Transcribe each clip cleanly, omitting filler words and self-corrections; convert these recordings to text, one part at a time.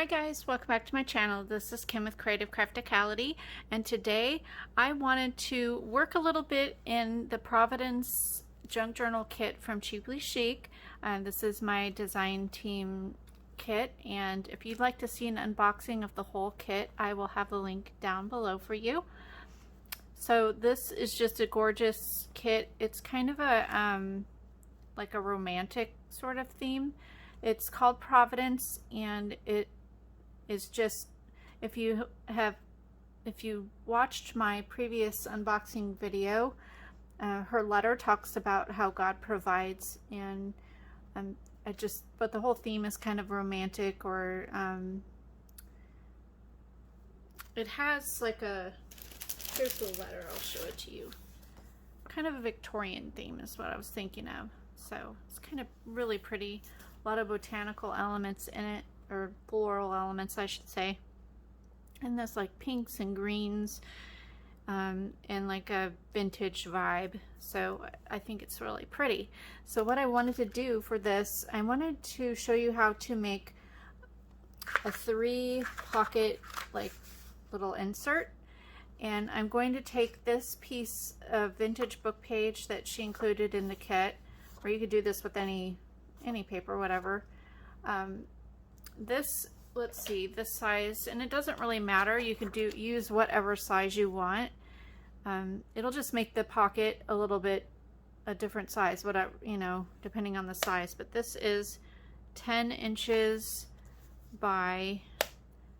guys, welcome back to my channel. This is Kim with Creative Crafticality, and today I wanted to work a little bit in the Providence junk journal kit from Chic. This is my design team kit, and if you'd like to see an unboxing of the whole kit, I will have the link down below for you. So this is just a gorgeous kit. It's kind of a like a romantic sort of theme. It's called Providence, and it is just, if you watched my previous unboxing video, her letter talks about how God provides, and but the whole theme is kind of romantic, or it has like here's the letter, I'll show it to you. Kind of a Victorian theme is what I was thinking of. So it's kind of really pretty. A lot of botanical elements in it, or floral elements I should say, and there's like pinks and greens, and like a vintage vibe. So I think it's really pretty. So what I wanted to do for this, I wanted to show you how to make a 3-pocket like little insert. And I'm going to take this piece of vintage book page that she included in the kit, or you could do this with any paper, whatever. Let's see, this size, and it doesn't really matter, you can use whatever size you want. It'll just make the pocket a little bit a different size, whatever, depending on the size. But this is 10 inches by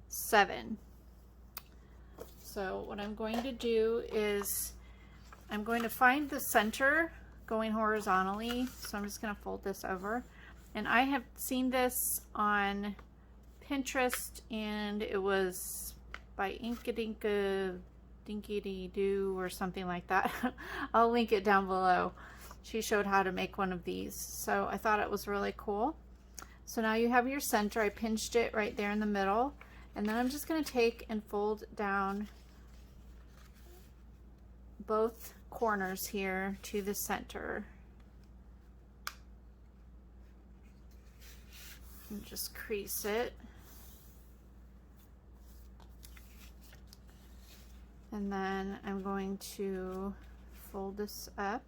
7. So what I'm going to do is I'm going to find the center going horizontally. So I'm just going to fold this over. And I have seen this on Pinterest, and it was by Dinky Doo or something like that. I'll link it down below. She showed how to make one of these. So I thought it was really cool. So now you have your center. I pinched it right there in the middle. And then I'm just going to take and fold down both corners here to the center. And just crease it. And then I'm going to fold this up.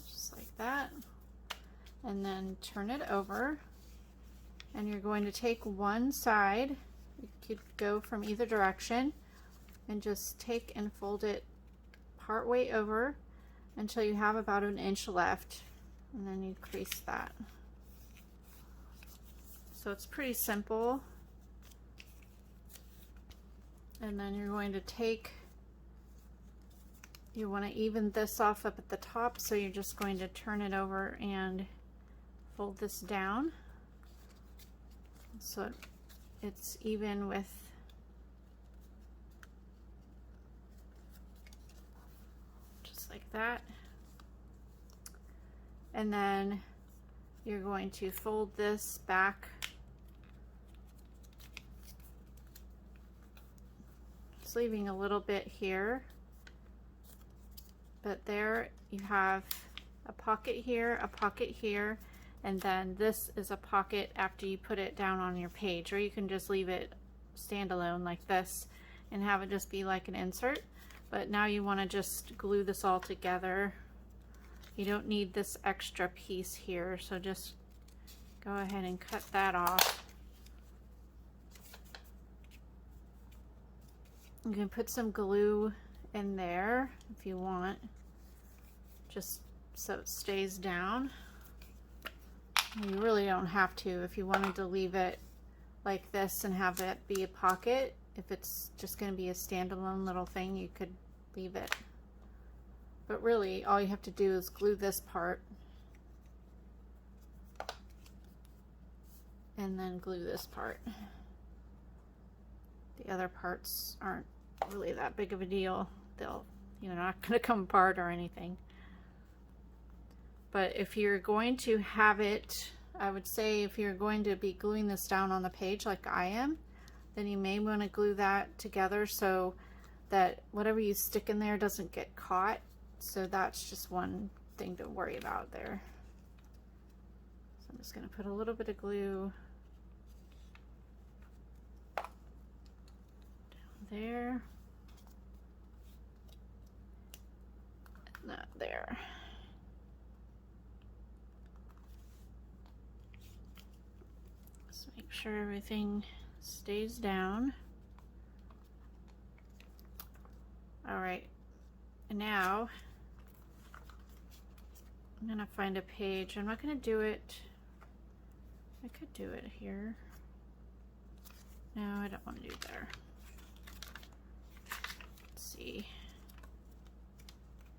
Just like that. And then turn it over. And you're going to take one side. You could go from either direction. And just take and fold it part way over until you have about 1 inch left. And then you crease that. So it's pretty simple. And then you're going to you want to even this off up at the top, so you're just going to turn it over and fold this down so it's even with just like that. And then you're going to fold this back just leaving a little bit here, but there you have a pocket here, and then this is a pocket after you put it down on your page, or you can just leave it standalone like this and have it just be like an insert. But now you want to just glue this all together. You don't need this extra piece here, so just go ahead and cut that off. You can put some glue in there if you want, just so it stays down. You really don't have to. If you wanted to leave it like this and have it be a pocket, if it's just going to be a standalone little thing, you could leave it. But really, all you have to do is glue this part and then glue this part. The other parts aren't really that big of a deal. They're not going to come apart or anything. But if you're going to have it, I would say if you're going to be gluing this down on the page like I am, then you may want to glue that together so that whatever you stick in there doesn't get caught. So that's just one thing to worry about there. So I'm just going to put a little bit of glue down there. Not there. Just make sure everything stays down. All right, and now I'm gonna find a page. I'm not gonna do it. I could do it here. No, I don't want to do there. Let's see.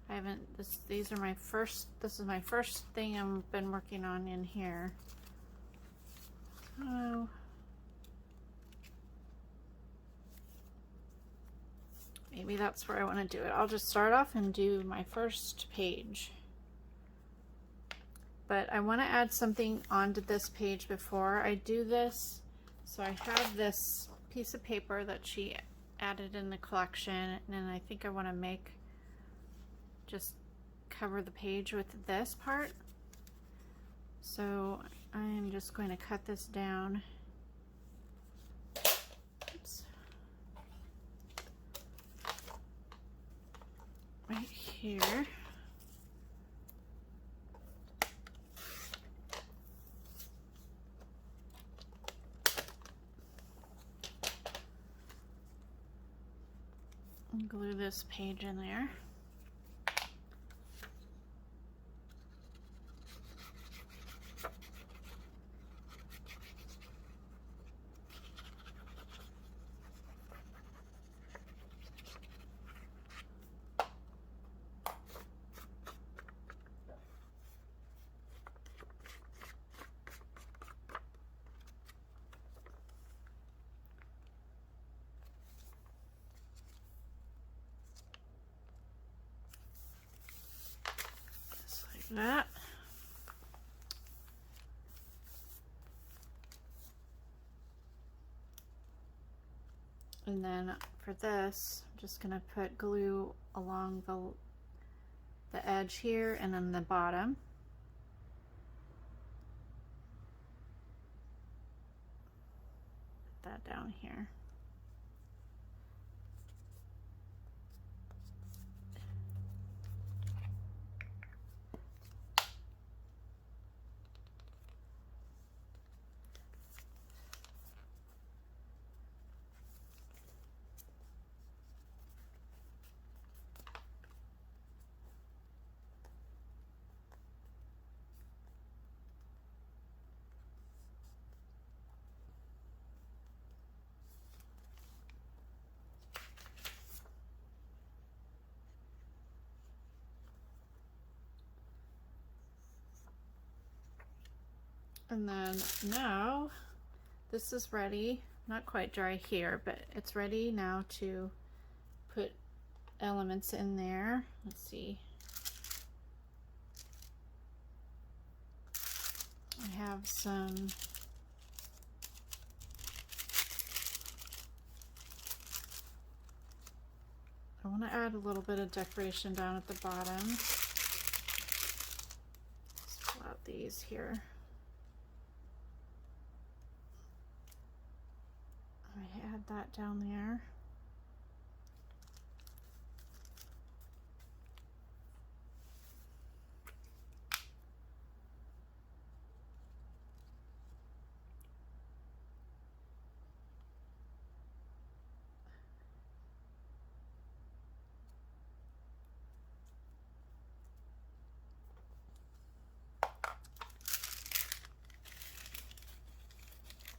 I haven't, these are my first, this is my first thing I've been working on in here. Oh. Maybe that's where I want to do it. I'll just start off and do my first page. But I want to add something onto this page before I do this. So I have this piece of paper that she added in the collection, and I think I want to make, just cover the page with this part. So I'm just going to cut this down. Oops. Right here. And glue this page in there. That. And then for this, I'm just going to put glue along the edge here and then the bottom. Put that down here. And then now this is ready, not quite dry here, but it's ready now to put elements in there. Let's see. I have some I want to add a little bit of decoration down at the bottom. Let's pull out these here. I add that down there.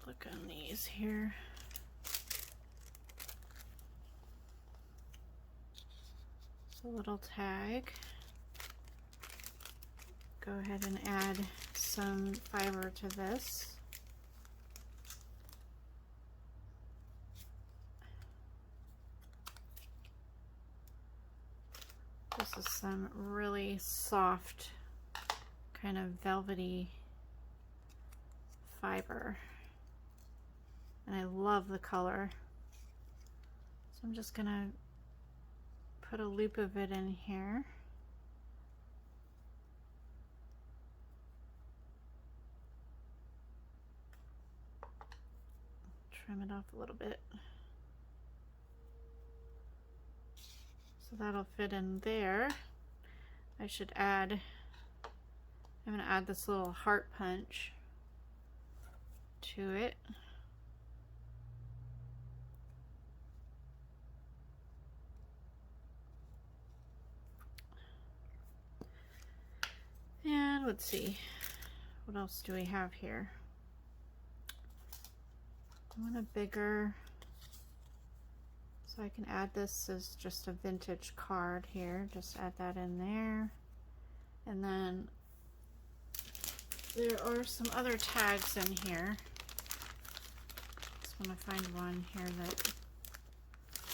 Look on these here. A little tag. Go ahead and add some fiber to this. This is some really soft, kind of velvety fiber. And I love the color. So I'm just gonna put a loop of it in here. trim it off a little bit. So that'll fit in there. I should add, I'm going to add this little heart punch to it. And let's see, what else do we have here? I want a bigger, so I can add this as just a vintage card here. Just add that in there. And then there are some other tags in here. Just want to find one here that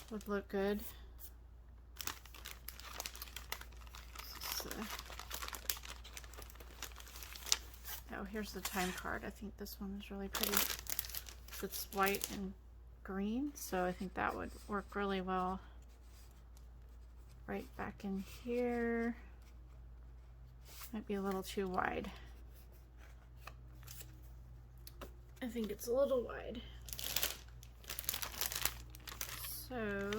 would look good. Oh, here's the time card. I think this one is really pretty. It's white and green, so I think that would work really well right back in here. Might be a little too wide. I think it's a little wide. So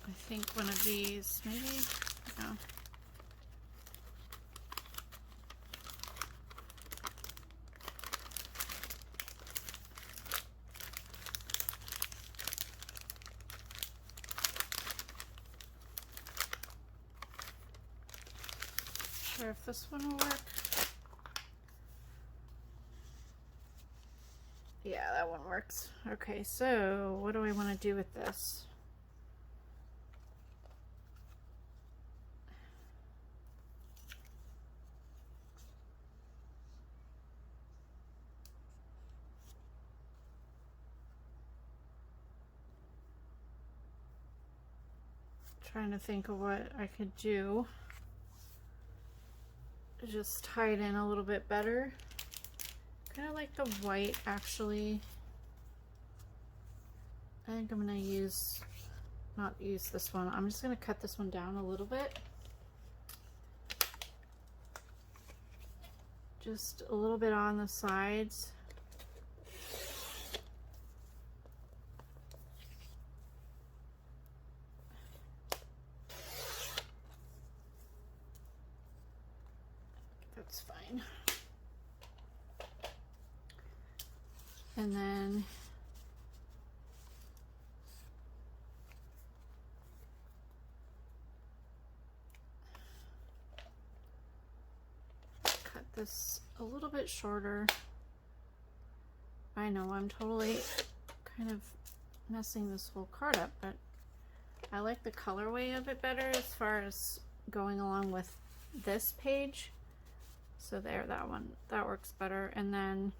I think one of these, maybe, no. Sure if this one will work. Yeah, that one works. Okay, so what do I want to do with this? Trying to think of what I could do. Just tie it in a little bit better. Kind of like the white, actually. I think I'm gonna not use this one. I'm just gonna cut this one down a little bit. Just a little bit on the sides. That's fine. And then cut this a little bit shorter. I know I'm totally kind of messing this whole card up, but I like the colorway of it better as far as going along with this page. So there, that one, that works better. And then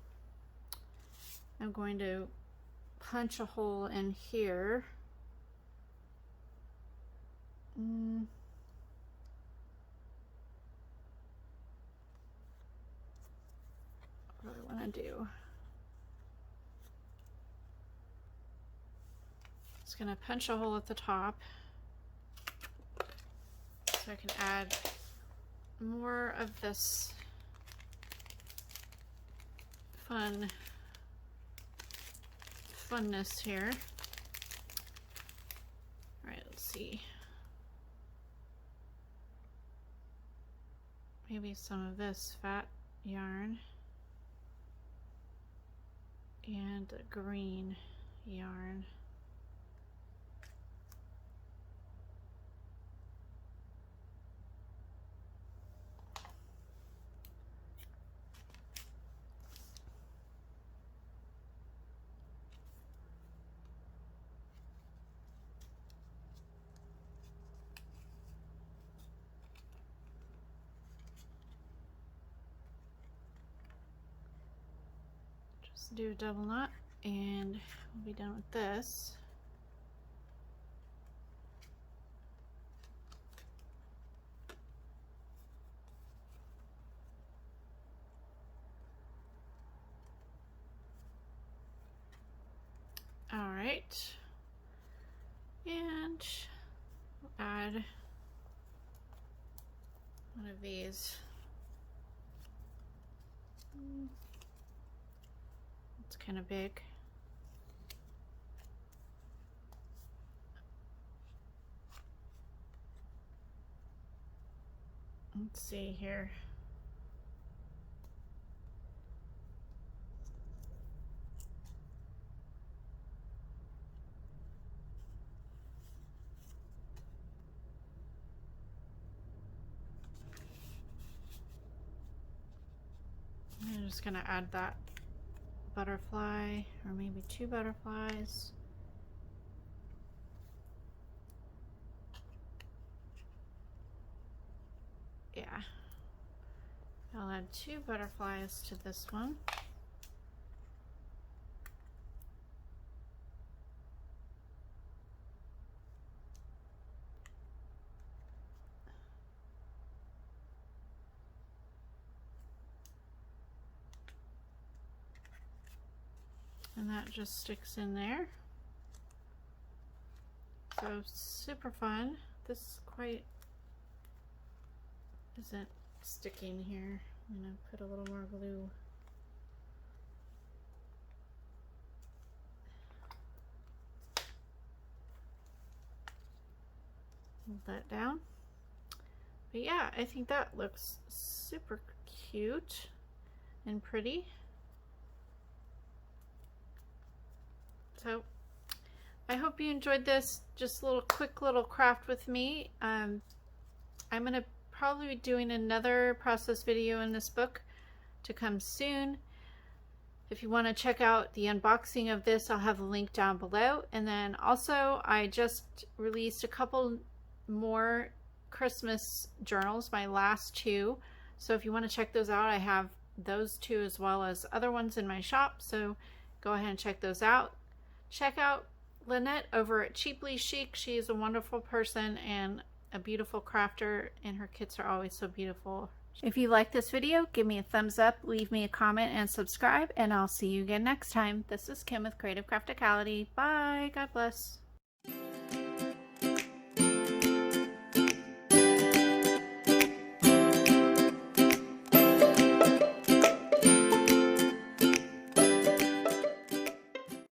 I'm going to punch a hole in here. What do I want to do? Just gonna punch a hole at the top so I can add more of this funness here. All right, let's see. Maybe some of this fat yarn and a green yarn. Do a double knot and we'll be done with this. All right, and add one of these. It's kind of big. Let's see here. I'm just gonna add that butterfly, or maybe 2 butterflies. Yeah, I'll add 2 butterflies to this one. And that just sticks in there. So super fun. This quite isn't sticking here. I'm gonna put a little more glue. Hold that down. But yeah, I think that looks super cute and pretty. So I hope you enjoyed this just a little quick little craft with me. I'm gonna probably be doing another process video in this book to come soon. If you want to check out the unboxing of this, I'll have a link down below. And then also I just released a couple more Christmas journals, my last 2. So if you want to check those out, I have those 2 as well as other ones in my shop. So go ahead and check those out. Check out Lynette over at Cheaply Chic. She is a wonderful person and a beautiful crafter, and her kits are always so beautiful. If you like this video, give me a thumbs up, leave me a comment, and subscribe, and I'll see you again next time. This is Kim with Creative Crafticality. Bye. God bless.